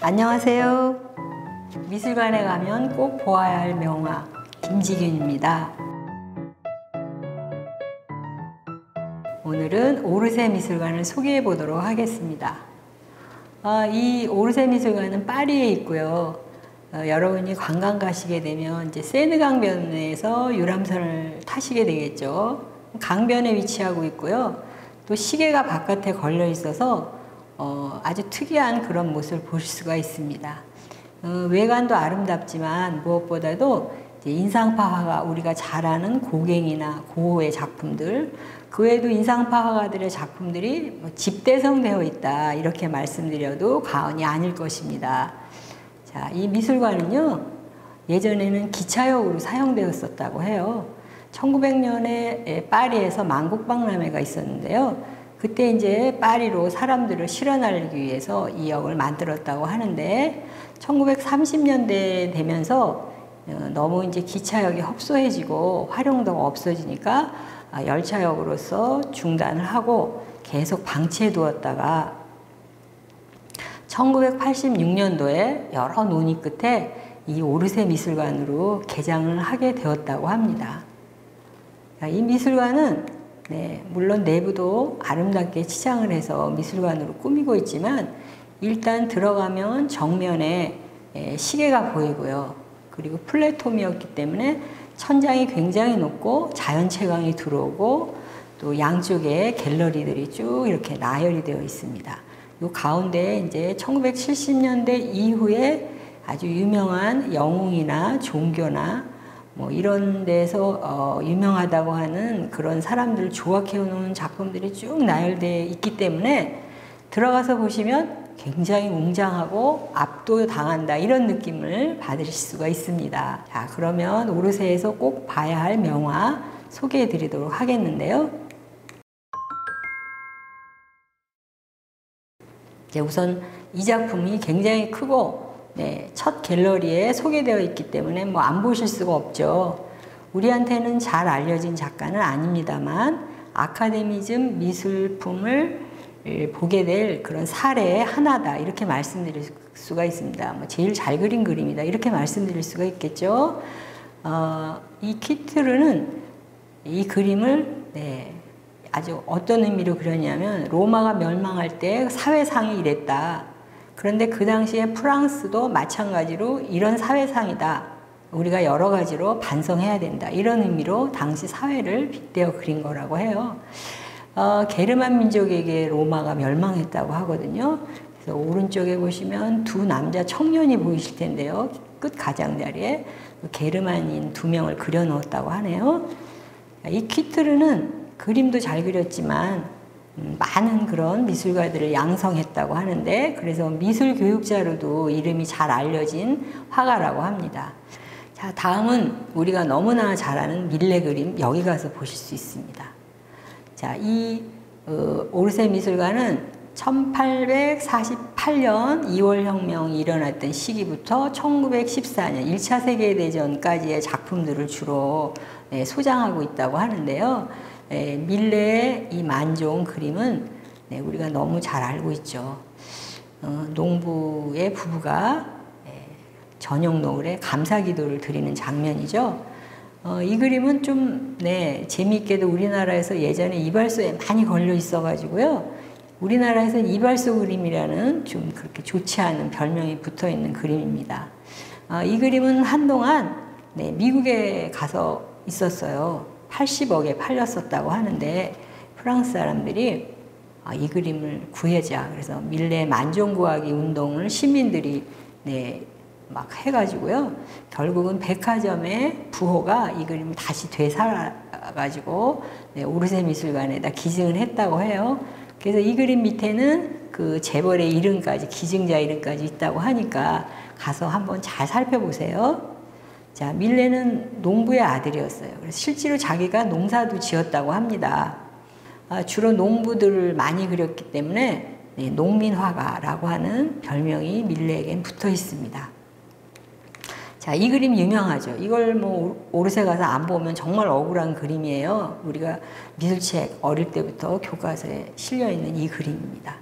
안녕하세요. 미술관에 가면 꼭 보아야 할 명화 김지균입니다. 오늘은 오르세 미술관을 소개해 보도록 하겠습니다. 이 오르세 미술관은 파리에 있고요. 여러분이 관광 가시게 되면 이제 세느 강변에서 유람선을 타시게 되겠죠. 강변에 위치하고 있고요. 또 시계가 바깥에 걸려 있어서 아주 특이한 그런 모습을 보실 수가 있습니다. 외관도 아름답지만 무엇보다도 이제 인상파 화가, 우리가 잘 아는 고갱이나 고흐의 작품들, 그 외에도 인상파 화가들의 작품들이 집대성되어 있다, 이렇게 말씀드려도 과언이 아닐 것입니다. 자, 이 미술관은요, 예전에는 기차역으로 사용되었었다고 해요. 1900년에 파리에서 만국박람회가 있었는데요. 그때 이제 파리로 사람들을 실어날리기 위해서 이 역을 만들었다고 하는데, 1930년대 되면서 너무 이제 기차역이 협소해지고 활용도가 없어지니까 열차역으로서 중단을 하고 계속 방치해 두었다가 1986년도에 여러 논의 끝에 이 오르세 미술관으로 개장을 하게 되었다고 합니다. 이 미술관은 물론 내부도 아름답게 치장을 해서 미술관으로 꾸미고 있지만, 일단 들어가면 정면에 시계가 보이고요. 그리고 플랫폼이었기 때문에 천장이 굉장히 높고 자연채광이 들어오고, 또 양쪽에 갤러리들이 쭉 이렇게 나열이 되어 있습니다. 이 가운데에 이제 1970년대 이후에 아주 유명한 영웅이나 종교나 뭐 이런 데서 유명하다고 하는 그런 사람들을 조각해 놓은 작품들이 쭉 나열되어 있기 때문에 들어가서 보시면 굉장히 웅장하고 압도당한다, 이런 느낌을 받으실 수가 있습니다. 자, 그러면 오르세에서 꼭 봐야 할 명화 소개해 드리도록 하겠는데요. 이제 우선 이 작품이 굉장히 크고 첫 갤러리에 소개되어 있기 때문에 뭐 안 보실 수가 없죠. 우리한테는 잘 알려진 작가는 아닙니다만 아카데미즘 미술품을 보게 될 그런 사례의 하나다, 이렇게 말씀드릴 수가 있습니다. 뭐 제일 잘 그린 그림이다, 이렇게 말씀드릴 수가 있겠죠. 이 키트르는 이 그림을 아주 어떤 의미로 그렸냐면, 로마가 멸망할 때 사회상이 이랬다. 그런데 그 당시에 프랑스도 마찬가지로 이런 사회상이다, 우리가 여러 가지로 반성해야 된다, 이런 의미로 당시 사회를 빗대어 그린 거라고 해요. 게르만 민족에게 로마가 멸망했다고 하거든요. 그래서 오른쪽에 보시면 두 남자 청년이 보이실 텐데요. 끝 가장자리에 게르만인 두 명을 그려 넣었다고 하네요. 이 키트르는 그림도 잘 그렸지만 많은 그런 미술가들을 양성했다고 하는데, 그래서 미술 교육자로도 이름이 잘 알려진 화가라고 합니다. 자, 다음은 우리가 너무나 잘 아는 밀레 그림, 여기 가서 보실 수 있습니다. 자, 이 오르세 미술관은 1848년 2월 혁명이 일어났던 시기부터 1914년 1차 세계대전까지의 작품들을 주로 소장하고 있다고 하는데요. 밀레의 이 만종 그림은 우리가 너무 잘 알고 있죠. 농부의 부부가 저녁 노을에 감사기도를 드리는 장면이죠. 이 그림은 좀 재미있게도 우리나라에서 예전에 이발소에 많이 걸려 있어 가지고요, 우리나라에서 이발소 그림이라는 좀 그렇게 좋지 않은 별명이 붙어 있는 그림입니다. 이 그림은 한동안 미국에 가서 있었어요. 80억에 팔렸었다고 하는데, 프랑스 사람들이 이 그림을 구해자, 그래서 밀레 만종 구하기 운동을 시민들이 막 해가지고요, 결국은 백화점의 부호가 이 그림을 다시 되살아가지고 오르세 미술관에다 기증을 했다고 해요. 그래서 이 그림 밑에는 그 재벌의 이름까지, 기증자 이름까지 있다고 하니까 가서 한번 잘 살펴보세요. 자, 밀레는 농부의 아들이었어요. 그래서 실제로 자기가 농사도 지었다고 합니다. 주로 농부들을 많이 그렸기 때문에 농민화가라고 하는 별명이 밀레에겐 붙어 있습니다. 자, 이 그림 유명하죠. 이걸 뭐 오르세 가서 안 보면 정말 억울한 그림이에요. 우리가 미술책 어릴 때부터 교과서에 실려 있는 이 그림입니다.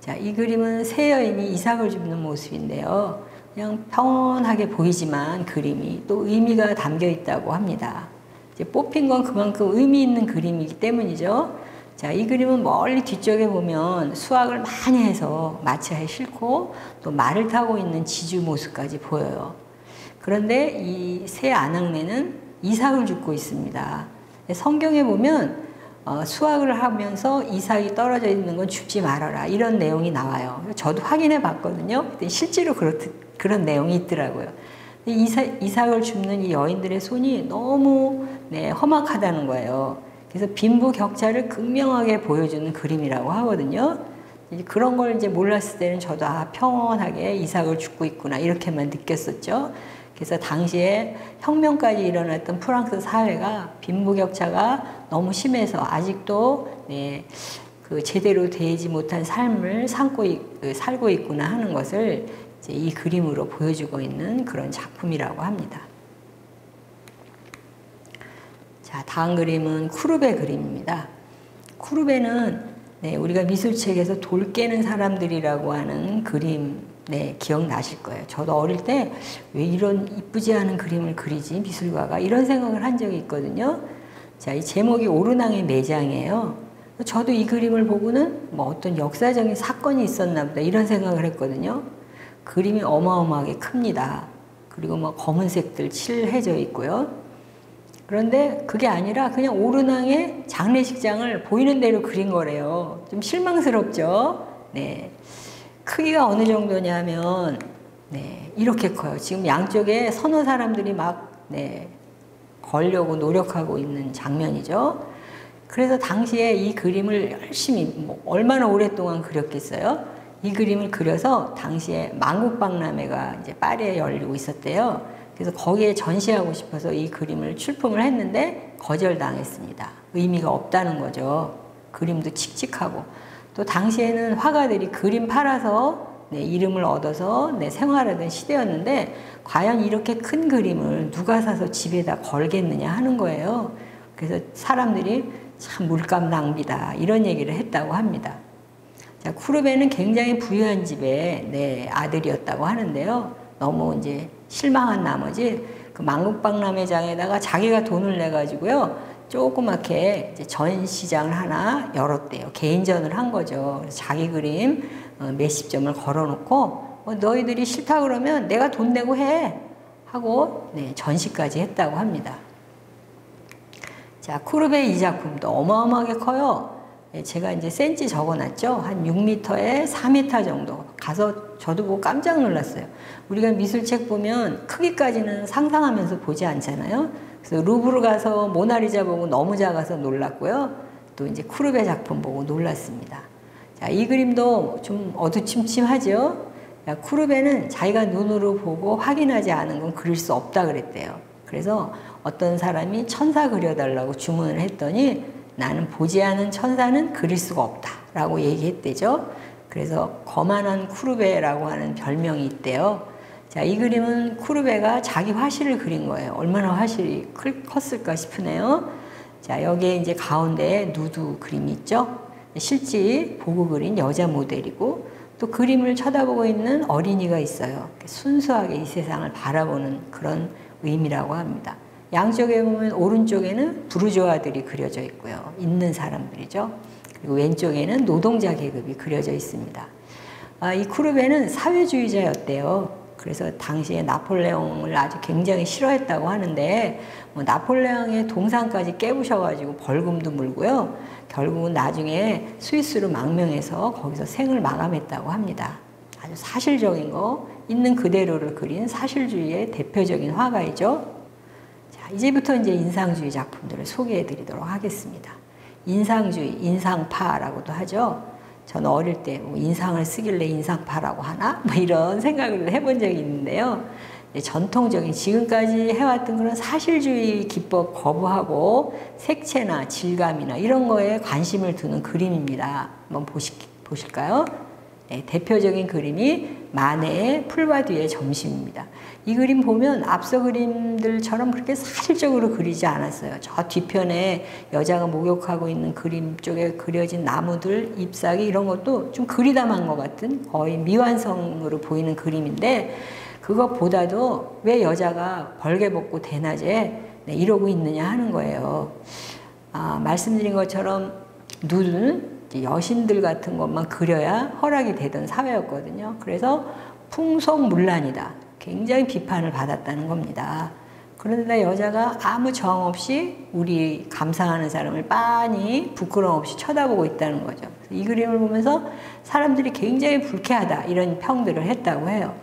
자, 이 그림은 새 여인이 이삭을 줍는 모습인데요. 그냥 평온하게 보이지만 그림이 또 의미가 담겨 있다고 합니다. 이제 뽑힌 건 그만큼 의미 있는 그림이기 때문이죠. 자, 이 그림은 멀리 뒤쪽에 보면 수확을 많이 해서 마차에 싣고 또 말을 타고 있는 지주 모습까지 보여요. 그런데 이 새 아낙네는 이삭을 줍고 있습니다. 성경에 보면 수확을 하면서 이삭이 떨어져 있는 건 줍지 말아라 이런 내용이 나와요. 저도 확인해 봤거든요. 실제로 그런 내용이 있더라고요. 이삭을 줍는 이 여인들의 손이 너무 험악하다는 거예요. 그래서 빈부격차를 극명하게 보여주는 그림이라고 하거든요. 그런 걸 이제 몰랐을 때는 저도 평온하게 이삭을 줍고 있구나 이렇게만 느꼈었죠. 그래서 당시에 혁명까지 일어났던 프랑스 사회가 빈부격차가 너무 심해서 아직도 그 제대로 되지 못한 삶을 살고 있구나 하는 것을 이제 이 그림으로 보여주고 있는 그런 작품이라고 합니다. 자, 다음 그림은 쿠르베 그림입니다. 쿠르베는 우리가 미술책에서 돌 깨는 사람들이라고 하는 그림 기억나실 거예요. 저도 어릴 때 왜 이런 이쁘지 않은 그림을 그리지 미술가가 이런 생각을 한 적이 있거든요. 자, 이 제목이 오르낭의 매장이에요. 저도 이 그림을 보고는 뭐 어떤 역사적인 사건이 있었나 보다 이런 생각을 했거든요. 그림이 어마어마하게 큽니다. 그리고 뭐 검은색들 칠해져 있고요. 그런데 그게 아니라 그냥 오르낭의 장례식장을 보이는 대로 그린 거래요. 좀 실망스럽죠? 네. 크기가 어느 정도냐면 이렇게 커요. 지금 양쪽에 서너 사람들이 막 걸려고 노력하고 있는 장면이죠. 그래서 당시에 이 그림을 열심히 얼마나 오랫동안 그렸겠어요? 이 그림을 그려서 당시에 만국박람회가 이제 파리에 열리고 있었대요. 그래서 거기에 전시하고 싶어서 이 그림을 출품을 했는데 거절당했습니다. 의미가 없다는 거죠. 그림도 칙칙하고. 또 당시에는 화가들이 그림 팔아서 이름을 얻어서 생활하던 시대였는데 과연 이렇게 큰 그림을 누가 사서 집에다 걸겠느냐 하는 거예요. 그래서 사람들이 참 물감 낭비다 이런 얘기를 했다고 합니다. 자, 쿠르베는 굉장히 부유한 집의 아들이었다고 하는데요. 너무 이제 실망한 나머지 그 만국박람회장에다가 자기가 돈을 내 가지고요. 조그맣게 이제 전시장을 하나 열었대요. 개인전을 한 거죠. 그래서 자기 그림 몇십 점을 걸어놓고 너희들이 싫다 그러면 내가 돈 내고 해 하고 전시까지 했다고 합니다. 자, 쿠르베 이 작품도 어마어마하게 커요. 제가 이제 센치 적어놨죠. 한 6m에 4m 정도. 가서 저도 보고 깜짝 놀랐어요. 우리가 미술책 보면 크기까지는 상상하면서 보지 않잖아요. 그래서 루브르 가서 모나리자 보고 너무 작아서 놀랐고요. 또 이제 쿠르베 작품 보고 놀랐습니다. 자, 이 그림도 좀 어두침침하죠. 쿠르베는 자기가 눈으로 보고 확인하지 않은 건 그릴 수 없다 그랬대요. 그래서 어떤 사람이 천사 그려달라고 주문을 했더니 나는 보지 않은 천사는 그릴 수가 없다 라고 얘기했대죠. 그래서 거만한 쿠르베라고 하는 별명이 있대요. 자, 이 그림은 쿠르베가 자기 화실을 그린 거예요. 얼마나 화실이 컸을까 싶으네요. 자, 여기에 이제 가운데에 누드 그림이 있죠. 실제 보고 그린 여자 모델이고 또 그림을 쳐다보고 있는 어린이가 있어요. 순수하게 이 세상을 바라보는 그런 의미라고 합니다. 양쪽에 보면 오른쪽에는 부르주아들이 그려져 있고요. 있는 사람들이죠. 그리고 왼쪽에는 노동자 계급이 그려져 있습니다. 이 쿠르베는 사회주의자였대요. 그래서 당시에 나폴레옹을 아주 굉장히 싫어했다고 하는데 나폴레옹의 동상까지 깨부셔가지고 벌금도 물고요. 결국은 나중에 스위스로 망명해서 거기서 생을 마감했다고 합니다. 아주 사실적인 거 있는 그대로를 그린 사실주의의 대표적인 화가이죠. 자, 이제부터 이제 인상주의 작품들을 소개해 드리도록 하겠습니다. 인상주의, 인상파라고도 하죠. 저는 어릴 때 인상을 쓰길래 인상파라고 하나? 이런 생각을 해본 적이 있는데요. 전통적인 지금까지 해왔던 그런 사실주의 기법 거부하고 색채나 질감이나 이런 거에 관심을 두는 그림입니다. 한번 보실까요? 네, 대표적인 그림이 마네의 풀과 뒤의 점심입니다. 이 그림 보면 앞서 그림들처럼 그렇게 사실적으로 그리지 않았어요. 저 뒤편에 여자가 목욕하고 있는 그림 쪽에 그려진 나무들, 잎사귀 이런 것도 좀 그리담한 것 같은 거의 미완성으로 보이는 그림인데, 그것보다도 왜 여자가 벌개 벗고 대낮에 네, 이러고 있느냐 하는 거예요. 말씀드린 것처럼 누드는 여신들 같은 것만 그려야 허락이 되던 사회였거든요. 그래서 풍속문란이다. 굉장히 비판을 받았다는 겁니다. 그런데 여자가 아무 정 없이 우리 감상하는 사람을 빤히 부끄러움 없이 쳐다보고 있다는 거죠. 이 그림을 보면서 사람들이 굉장히 불쾌하다 이런 평들을 했다고 해요.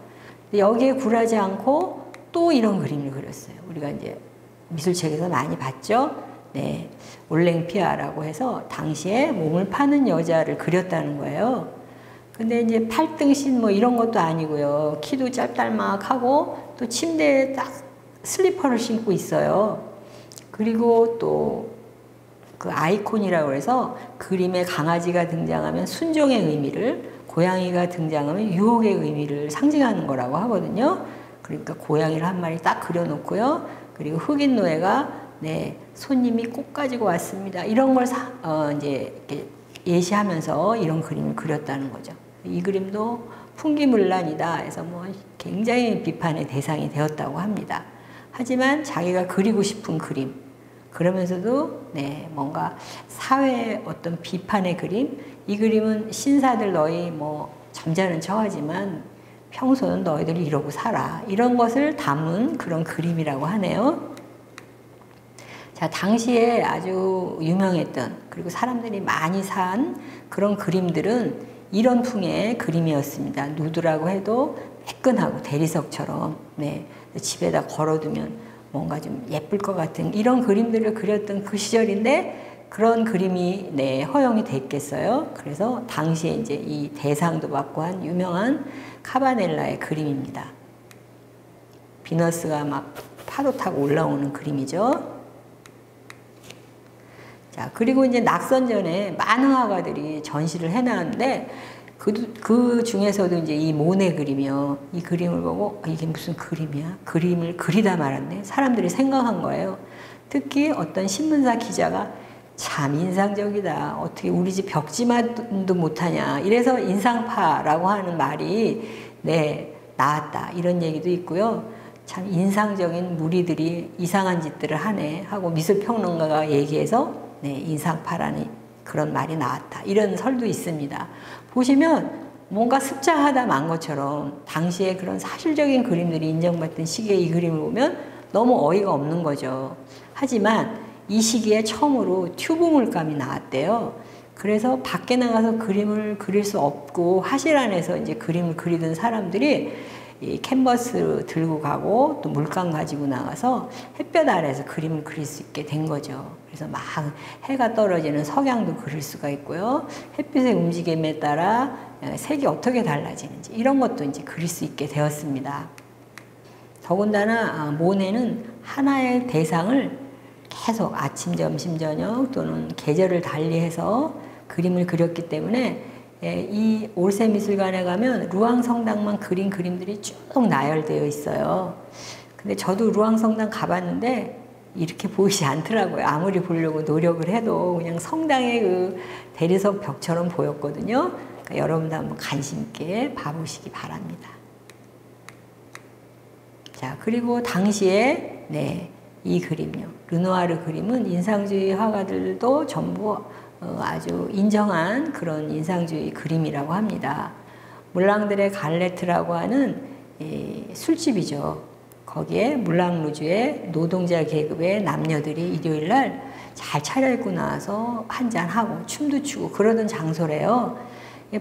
여기에 굴하지 않고 또 이런 그림을 그렸어요. 우리가 이제 미술책에서 많이 봤죠. 네, 올랭피아라고 해서 당시에 몸을 파는 여자를 그렸다는 거예요. 근데 이제 팔등신 뭐 이런 것도 아니고요. 키도 짤짤막하고 또 침대에 딱 슬리퍼를 신고 있어요. 그리고 또 그 아이콘이라고 해서 그림에 강아지가 등장하면 순종의 의미를, 고양이가 등장하면 유혹의 의미를 상징하는 거라고 하거든요. 그러니까 고양이를 한 마리 딱 그려놓고요. 그리고 흑인 노예가 네, 손님이 꽃 가지고 왔습니다. 이런 걸 이제 이렇게 예시하면서 이런 그림을 그렸다는 거죠. 이 그림도 풍기문란이다 해서 뭐 굉장히 비판의 대상이 되었다고 합니다. 하지만 자기가 그리고 싶은 그림, 그러면서도 네, 뭔가 사회의 어떤 비판의 그림, 이 그림은 신사들 너희 뭐 잠자는 척하지만 평소는 너희들이 이러고 살아. 이런 것을 담은 그런 그림이라고 하네요. 자, 당시에 아주 유명했던 그리고 사람들이 많이 산 그런 그림들은 이런 풍의 그림이었습니다. 누드라고 해도 매끈하고 대리석처럼 네, 집에다 걸어두면 뭔가 좀 예쁠 것 같은 이런 그림들을 그렸던 그 시절인데 그런 그림이 네, 허용이 됐겠어요. 그래서 당시에 이제 이 대상도 받고 한 유명한 카바넬라의 그림입니다. 비너스가 막 파도 타고 올라오는 그림이죠. 자, 그리고 이제 낙선전에 많은 화가들이 전시를 해놨는데 그 중에서도 이제 이 모네 그림이요. 이 그림을 보고 이게 무슨 그림이야? 그림을 그리다 말았네. 사람들이 생각한 거예요. 특히 어떤 신문사 기자가 참 인상적이다. 어떻게 우리 집 벽지만도 못하냐. 이래서 인상파라고 하는 말이 네, 나왔다. 이런 얘기도 있고요. 참 인상적인 무리들이 이상한 짓들을 하네 하고 미술평론가가 얘기해서 네, 인상파라는 그런 말이 나왔다. 이런 설도 있습니다. 보시면 뭔가 습작하다 만 것처럼 당시에 그런 사실적인 그림들이 인정받던 시기에 이 그림을 보면 너무 어이가 없는 거죠. 하지만 이 시기에 처음으로 튜브 물감이 나왔대요. 그래서 밖에 나가서 그림을 그릴 수 없고 화실 안에서 이제 그림을 그리던 사람들이 이 캔버스 들고 가고 또 물감 가지고 나가서 햇볕 아래에서 그림을 그릴 수 있게 된 거죠. 그래서 막 해가 떨어지는 석양도 그릴 수가 있고요. 햇빛의 움직임에 따라 색이 어떻게 달라지는지 이런 것도 이제 그릴 수 있게 되었습니다. 더군다나 모네는 하나의 대상을 계속 아침, 점심, 저녁 또는 계절을 달리해서 그림을 그렸기 때문에 이 올세 미술관에 가면 루앙 성당만 그린 그림들이 쭉 나열되어 있어요. 근데 저도 루앙 성당 가봤는데 이렇게 보이지 않더라고요. 아무리 보려고 노력을 해도 그냥 성당의 그 대리석 벽처럼 보였거든요. 그러니까 여러분도 한번 관심 있게 봐보시기 바랍니다. 자, 그리고 당시에 네, 이 그림요. 르누아르 그림은 인상주의 화가들도 전부 아주 인정한 그런 인상주의 그림이라고 합니다. 물랑드레 갈레트라고 하는 술집이죠. 거기에 물랑루주의 노동자 계급의 남녀들이 일요일날 잘 차려입고 나와서 한잔하고 춤도 추고 그러던 장소래요.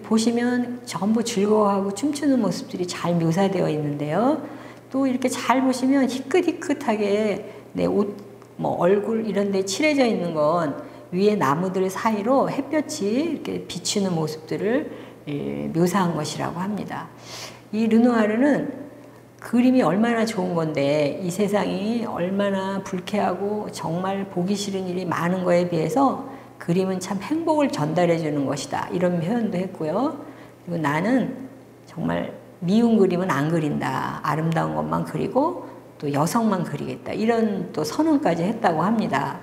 보시면 전부 즐거워하고 춤추는 모습들이 잘 묘사되어 있는데요. 또 이렇게 잘 보시면 희끗희끗하게 내 옷, 뭐 얼굴 이런 데 칠해져 있는 건 위에 나무들 사이로 햇볕이 이렇게 비추는 모습들을 묘사한 것이라고 합니다. 이 르누아르는 그림이 얼마나 좋은 건데 이 세상이 얼마나 불쾌하고 정말 보기 싫은 일이 많은 거에 비해서 그림은 참 행복을 전달해 주는 것이다. 이런 표현도 했고요. 그리고 나는 정말 미운 그림은 안 그린다. 아름다운 것만 그리고 또 여성만 그리겠다. 이런 또 선언까지 했다고 합니다.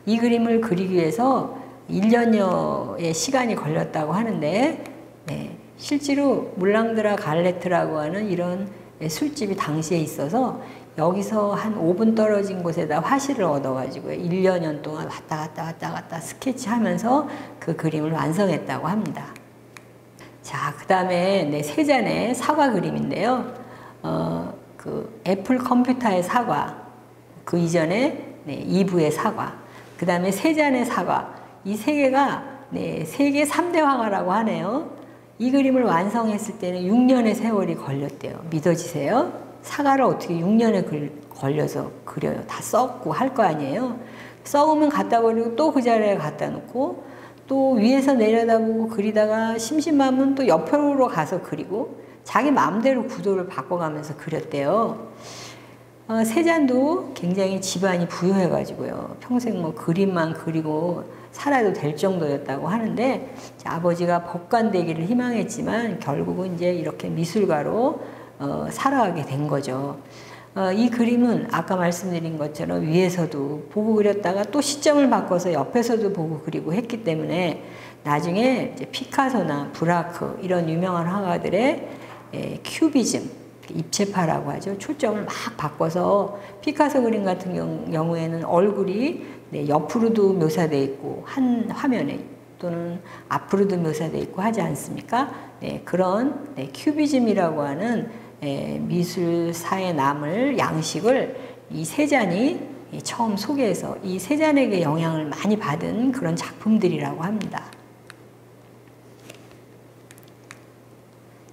이 그림을 그리기 위해서 1년여의 시간이 걸렸다고 하는데, 네, 실제로 물랑드라 갈레트라고 하는 이런 술집이 당시에 있어서 여기서 한 5분 떨어진 곳에다 화실을 얻어가지고 1년 동안 왔다 갔다 스케치하면서 그 그림을 완성했다고 합니다. 자, 그 다음에 네, 세 잔의 사과 그림인데요. 그 애플 컴퓨터의 사과, 그 이전에 네, 이브의 사과, 그 다음에 세 잔의 사과, 이 세 개가 네, 세계 3대 화가라고 하네요. 이 그림을 완성했을 때는 6년의 세월이 걸렸대요. 믿어지세요? 사과를 어떻게 6년에 걸려서 그려요? 다 썩고 할 거 아니에요? 썩으면 갖다 버리고 또 그 자리에 갖다 놓고 또 위에서 내려다보고 그리다가 심심하면 또 옆으로 가서 그리고 자기 마음대로 구도를 바꿔가면서 그렸대요. 세잔도 굉장히 집안이 부유해가지고요. 평생 뭐 그림만 그리고 살아도 될 정도였다고 하는데 아버지가 법관되기를 희망했지만 결국은 이제 이렇게 미술가로 살아가게 된 거죠. 이 그림은 아까 말씀드린 것처럼 위에서도 보고 그렸다가 또 시점을 바꿔서 옆에서도 보고 그리고 했기 때문에 나중에 이제 피카소나 브라크 이런 유명한 화가들의 큐비즘, 입체파라고 하죠. 초점을 막 바꿔서 피카소 그림 같은 경우에는 얼굴이 네, 옆으로도 묘사되어 있고 한 화면에 또는 앞으로도 묘사되어 있고 하지 않습니까? 네, 그런 네, 큐비즘이라고 하는 미술사에 남을 양식을 이 세잔이 처음 소개해서 이 세잔에게 영향을 많이 받은 그런 작품들이라고 합니다.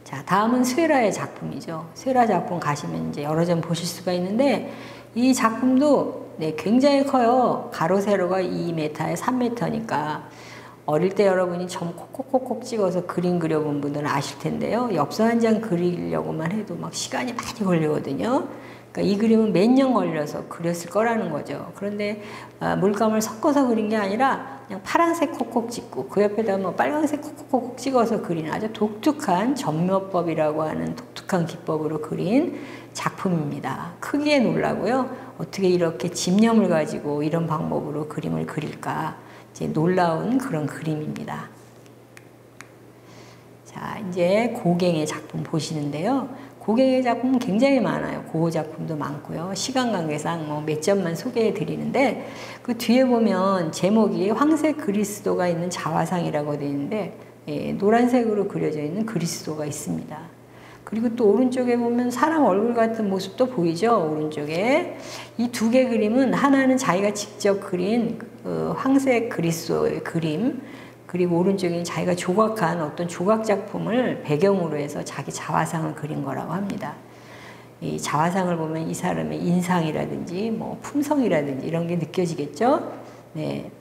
자, 다음은 스웨라의 작품이죠. 스웨라 작품 가시면 이제 여러 점 보실 수가 있는데 이 작품도 네, 굉장히 커요. 가로 세로가 2m에 3m니까 어릴 때 여러분이 점 콕콕콕콕 찍어서 그림 그려본 분들은 아실 텐데요. 엽서 한 장 그리려고만 해도 막 시간이 많이 걸리거든요. 그러니까 이 그림은 몇 년 걸려서 그렸을 거라는 거죠. 그런데 물감을 섞어서 그린 게 아니라 그냥 파란색 콕콕 찍고 그 옆에다 뭐 빨간색 콕콕콕 찍어서 그린 아주 독특한 점묘법이라고 하는 독특한 기법으로 그린 작품입니다. 크기에 놀라고요. 어떻게 이렇게 집념을 가지고 이런 방법으로 그림을 그릴까 이제 놀라운 그런 그림입니다. 자, 이제 고갱의 작품 보시는데요. 고갱의 작품은 굉장히 많아요. 고어 작품도 많고요. 시간 관계상 뭐 몇 점만 소개해 드리는데 그 뒤에 보면 제목이 황색 그리스도가 있는 자화상이라고 되어 있는데 노란색으로 그려져 있는 그리스도가 있습니다. 그리고 또 오른쪽에 보면 사람 얼굴 같은 모습도 보이죠. 오른쪽에 이 두 개 그림은 하나는 자기가 직접 그린 황색 그리스도의 그림, 그리고 오른쪽에는 자기가 조각한 어떤 조각 작품을 배경으로 해서 자기 자화상을 그린 거라고 합니다. 이 자화상을 보면 이 사람의 인상이라든지 뭐 품성이라든지 이런 게 느껴지겠죠. 네.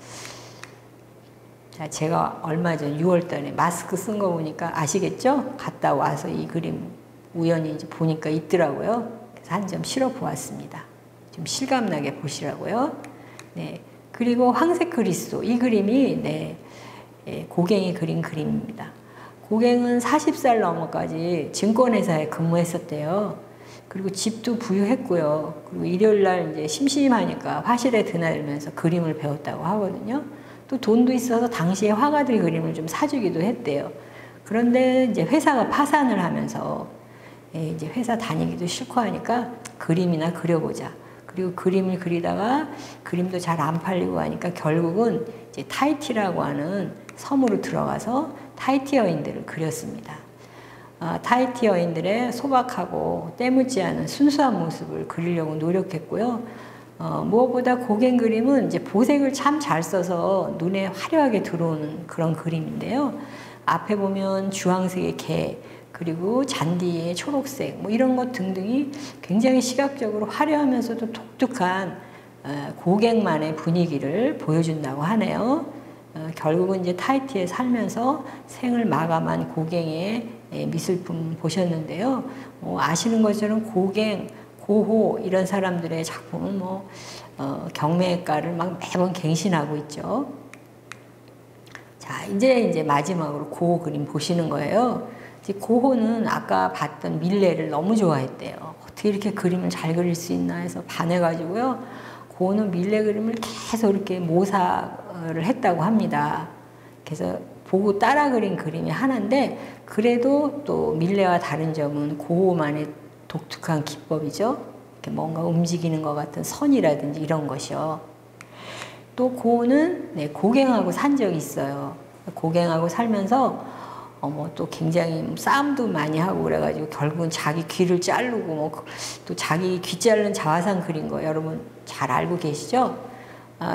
자, 제가 얼마 전 6월 달에 마스크 쓴 거 보니까 아시겠죠? 갔다 와서 이 그림 우연히 이제 보니까 있더라고요. 그래서 한 점 실어 보았습니다. 좀 실감나게 보시라고요. 네. 그리고 황색 그리스도 이 그림이 네. 고갱이 그린 그림입니다. 고갱은 40살 넘어까지 증권회사에 근무했었대요. 그리고 집도 부유했고요. 그리고 일요일날 이제 심심하니까 화실에 드나들면서 그림을 배웠다고 하거든요. 또 돈도 있어서 당시에 화가들 그림을 좀 사주기도 했대요. 그런데 이제 회사가 파산을 하면서 이제 회사 다니기도 싫고 하니까 그림이나 그려보자. 그리고 그림을 그리다가 그림도 잘 안 팔리고 하니까 결국은 이제 타히티라고 하는 섬으로 들어가서 타히티 여인들을 그렸습니다. 타히티 여인들의 소박하고 때묻지 않은 순수한 모습을 그리려고 노력했고요. 무엇보다 고갱 그림은 이제 보색을 참 잘 써서 눈에 화려하게 들어오는 그런 그림인데요. 앞에 보면 주황색의 개, 그리고 잔디의 초록색, 뭐 이런 것 등등이 굉장히 시각적으로 화려하면서도 독특한 고갱만의 분위기를 보여준다고 하네요. 결국은 이제 타히티에 살면서 생을 마감한 고갱의 미술품 보셨는데요. 아시는 것처럼 고갱, 고호 이런 사람들의 작품은 경매가를 막 매번 갱신하고 있죠. 자, 이제 마지막으로 고호 그림 보시는 거예요. 이제 고호는 아까 봤던 밀레를 너무 좋아했대요. 어떻게 이렇게 그림을 잘 그릴 수 있나 해서 반해가지고요. 고호는 밀레 그림을 계속 이렇게 모사를 했다고 합니다. 그래서 보고 따라 그린 그림이 하나인데, 그래도 또 밀레와 다른 점은 고호만의 독특한 기법이죠. 이렇게 뭔가 움직이는 것 같은 선이라든지 이런 것이요. 또 고호는 고갱하고 산 적이 있어요. 고갱하고 살면서 또 굉장히 싸움도 많이 하고 그래가지고 결국은 자기 귀를 자르고 또 자기 귀 자른 자화상 그린 거 여러분 잘 알고 계시죠?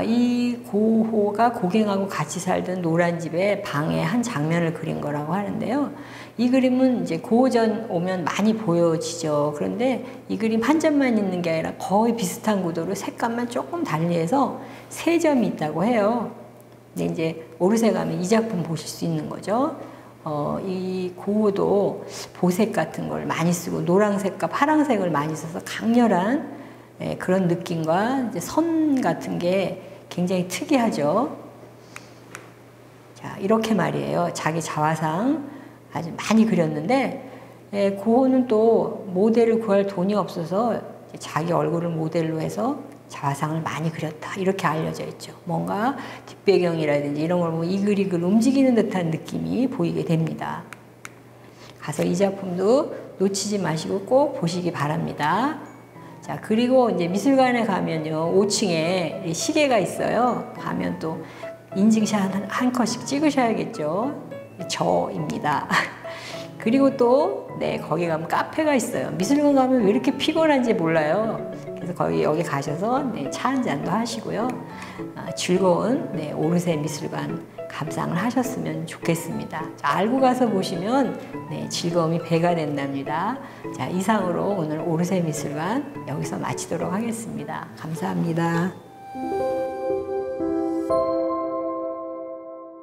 이 고호가 고갱하고 같이 살던 노란 집의 방의 한 장면을 그린 거라고 하는데요. 이 그림은 이제 고호전 오면 많이 보여지죠. 그런데 이 그림 한 점만 있는 게 아니라 거의 비슷한 구도로 색감만 조금 달리해서 3점이 있다고 해요. 근데 이제 오르세 가면 이 작품 보실 수 있는 거죠. 이 고호도 보색 같은 걸 많이 쓰고 노란색과 파란색을 많이 써서 강렬한 그런 느낌과 이제 선 같은 게 굉장히 특이하죠. 자, 이렇게 말이에요. 자기 자화상 아주 많이 그렸는데, 고호는 또 모델을 구할 돈이 없어서 자기 얼굴을 모델로 해서 자화상을 많이 그렸다, 이렇게 알려져 있죠. 뭔가 뒷배경이라든지 이런 걸 보면 이글이글 움직이는 듯한 느낌이 보이게 됩니다. 가서 이 작품도 놓치지 마시고 꼭 보시기 바랍니다. 자, 그리고 이제 미술관에 가면요, 5층에 시계가 있어요. 가면 또 인증샷 한 컷씩 찍으셔야겠죠. 저입니다. 그리고 또 거기 가면 카페가 있어요. 미술관 가면 왜 이렇게 피곤한지 몰라요. 그래서 여기 가셔서 차 한 잔도 하시고요. 즐거운 오르세 미술관 감상을 하셨으면 좋겠습니다. 자, 알고 가서 보시면 즐거움이 배가 된답니다. 자, 이상으로 오늘 오르세 미술관 여기서 마치도록 하겠습니다. 감사합니다.